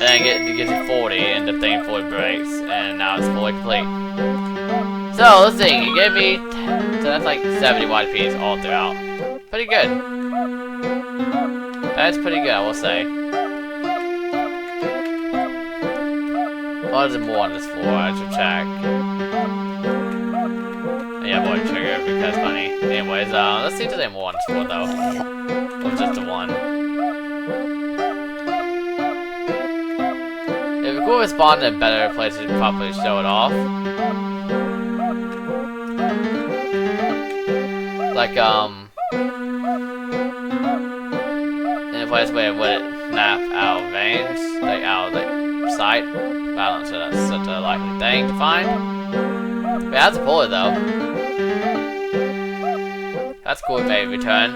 And then it gives you 40 and the thing fully breaks, and now it's fully complete. So let's see, it gave me so that's like 70 watt piece all throughout. Pretty good. That's pretty good, I will say. Oh, there's more on this floor, I should check. Yeah, boy, trigger because funny. Anyways, let's see if there's any more on this floor though. Or just the one. If we could spawn in a better place to properly show it off. Like, in a place where it wouldn't snap out of range, like out of the sight. But I don't know if that's such a likely thing to find. But yeah, that's a puller though. That's cool, maybe return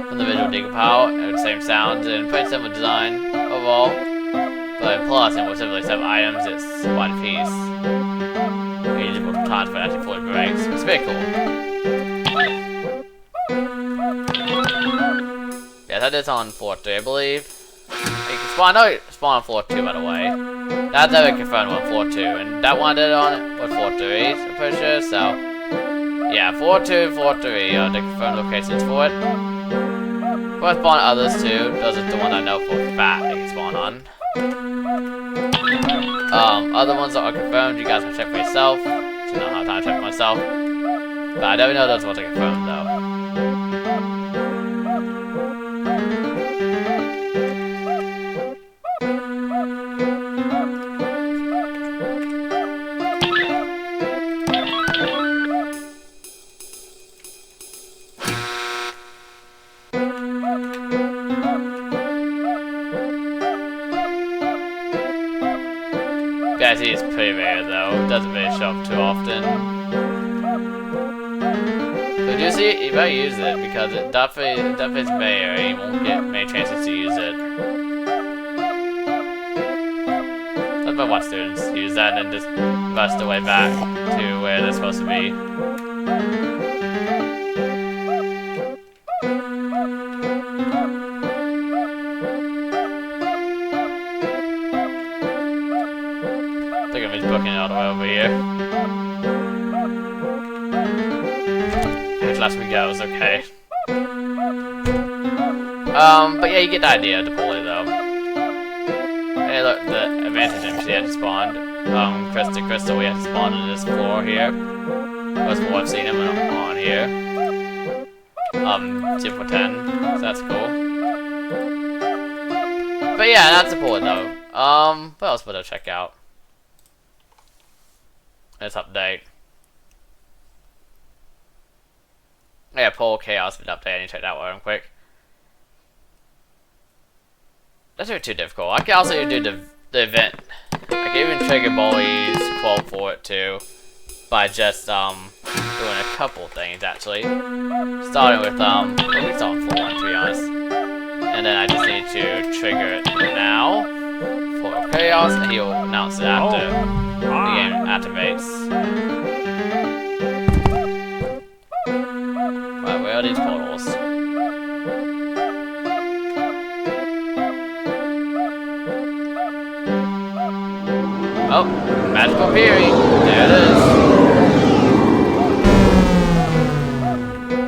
from the visual decompile with the same sounds and pretty similar design overall. But plus, and with simply 7 items, it's one piece. You use it multiple times but it actually fully breaks. It's very cool. Yeah, that is on floor 3, I believe. You can spawn, no, spawn on floor 2, by the way. That's never confirmed on floor 2, and that one I did on floor 3, I'm pretty sure, so. Yeah, floor 2 and floor 3 are the confirmed locations for it. We'll spawn others too, those are the ones I know for a fact they can spawn on. Other ones that are confirmed, you guys can check for yourself. So I don't have time to check for myself. But I definitely know those ones are confirmed though. Yeah, see, it's pretty rare though. It doesn't really show up too often. But you see, you better use it because it definitely is rare and you won't get many chances to use it. That's why students use that and then just rush the way back to where they're supposed to be. Look at me booking it all the way over here. It lets me go, it's okay. But yeah, you get the idea of the pulley though. Hey look, the advantage NPC had spawned. Crystal we have spawned on this floor here. First of all, I've seen him on here. 2 for 10, so that's cool. But yeah, that's important though. What else would I check out? This update. Yeah, Pole Chaos been updated. I need to check that one quick. That's not too difficult. I can also do the event. I can even trigger Baldi's quote for it too, by just doing a couple things actually. Starting with well, we start on floor 1 to be honest, and then I just need to trigger it now for Chaos, and he'll announce it after the game activates. Right, where are these portals? Oh, magical appearing. There it is.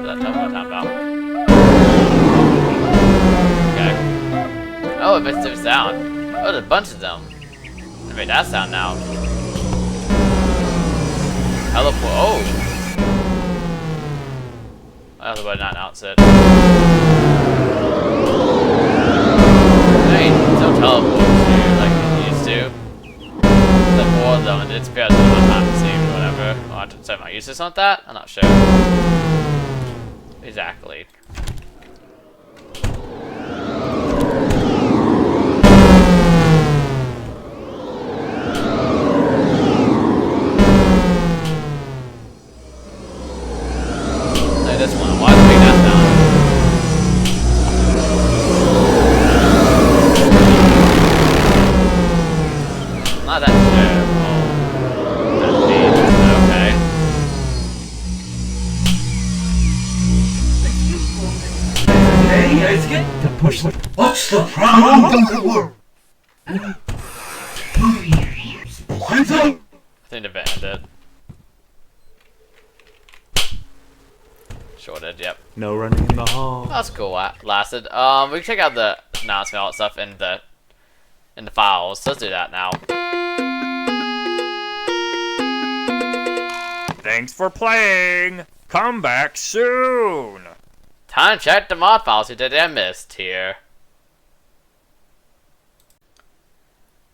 Tell me what I'm talking about. Okay. Oh, it makes a different sound. Oh, there's a bunch of them. I made that sound now. Hello, oh. I also better not announce it. Hey, don't teleport to like you used to. Like 4 of them and it disappears at one time it seems or whatever. Oh, I have to set my uses on that? I'm not sure. Exactly. Like this one. Why is it making that sound? Not that sure. Oh. Okay. Hey, guys, get to push the. What's the problem? Hands up! I think they banned it. Sure did, yep. No running in the hall. That's cool. Lasted. We can check out the announcement, all that stuff in the files. So let's do that now. Thanks for playing. Come back soon. Time to check the mod files. Who did I missed here?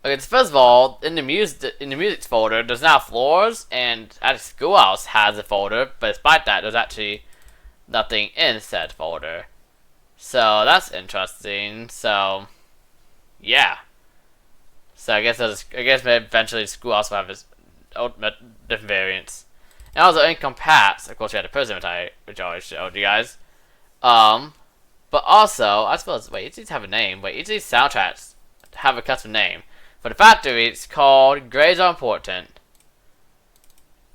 Okay, so first of all, in the music folder, there's now floors, and at Schoolhouse has a folder, but despite that, there's actually nothing in said folder. So that's interesting. So yeah. So I guess maybe eventually Schoolhouse will have its ultimate different variants. And also Incompats, of course, we had the prison which I always showed you guys. But also, I suppose, wait, each of these have a name. Wait, each of these soundtracks have a custom name. For the factory, it's called Grades Are Important.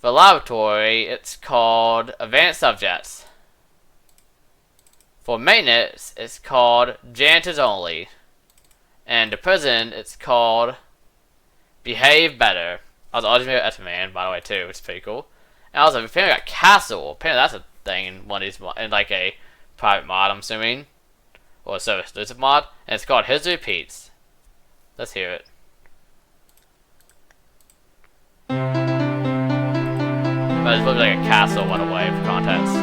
For the laboratory, it's called Advanced Subjects. For maintenance, it's called Janitors Only. And the prison, it's called Behave Better. I was always made Etterman, by the way, too, which is pretty cool. And also, apparently got Castle. Apparently that's a thing in one of these, in like a private mod, I'm assuming. Or a service exclusive mod. And it's called History Repeats. Let's hear it. But it looks like a castle went away for context.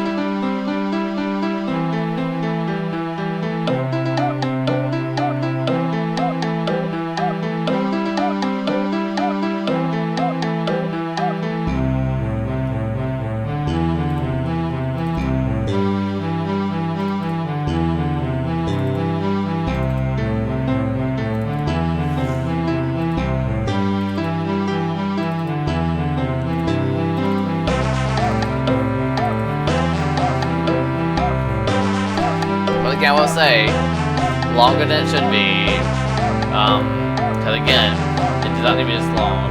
I will say, longer than it should be, because again, it does not need to be this long,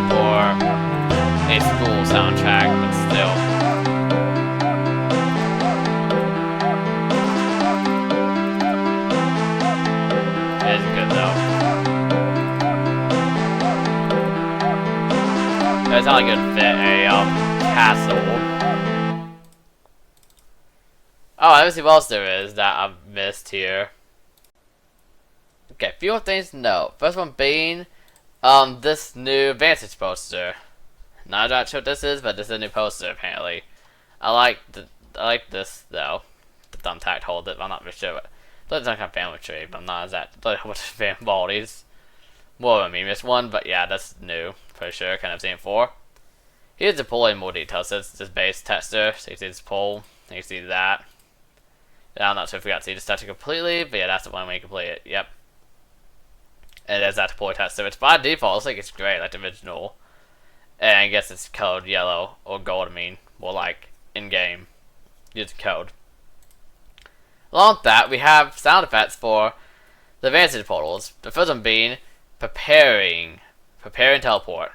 for a school soundtrack, but still. It is good though. It's not like it would fit a, castle. Oh, let me see what else there is that I've missed here. Okay, a few more things to note. First one being this new Vantage poster. Not sure what this is, but this is a new poster apparently. I like this though. The thumbtack hold it. I'm not really sure. But it's some kind of family tree, but I'm not exactly what fan Baldi's. More of a memeist one, but yeah, that's new for sure. Kind of seen it before. Here's the pull in more detail. So it's this base tester. So you see this pull. You can see that. I'm not sure if we got to see this tester completely, but yeah, that's the one way you complete it. Yep. And there's that deploy tester, which by default looks like it's great, like the original. And I guess it's code yellow or gold. I mean, more like in game. Use the code. Along with that, we have sound effects for the Vantage portals. The first one being preparing teleport.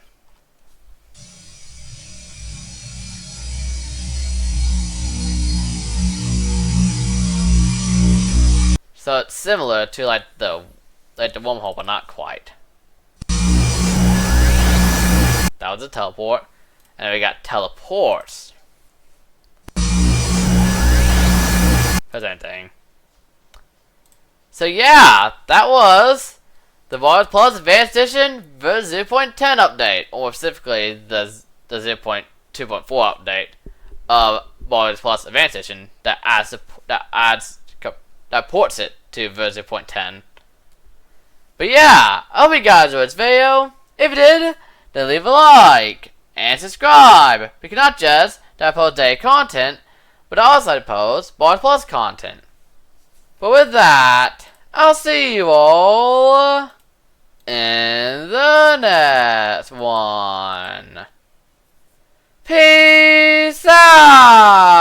So it's similar to like the wormhole, but not quite. That was a teleport, and we got teleports. Presenting. So yeah, that was the Baldi Plus Advanced Edition version 0.10 update, or specifically the 0.2.4 update of Baldi Plus Advanced Edition that ports it to version 0.10. But yeah, I hope you guys enjoyed this video. If you did, then leave a like and subscribe. Because not just do I post daily content, but also I post Baldi Plus content. But with that, I'll see you all in the next one. Peace out!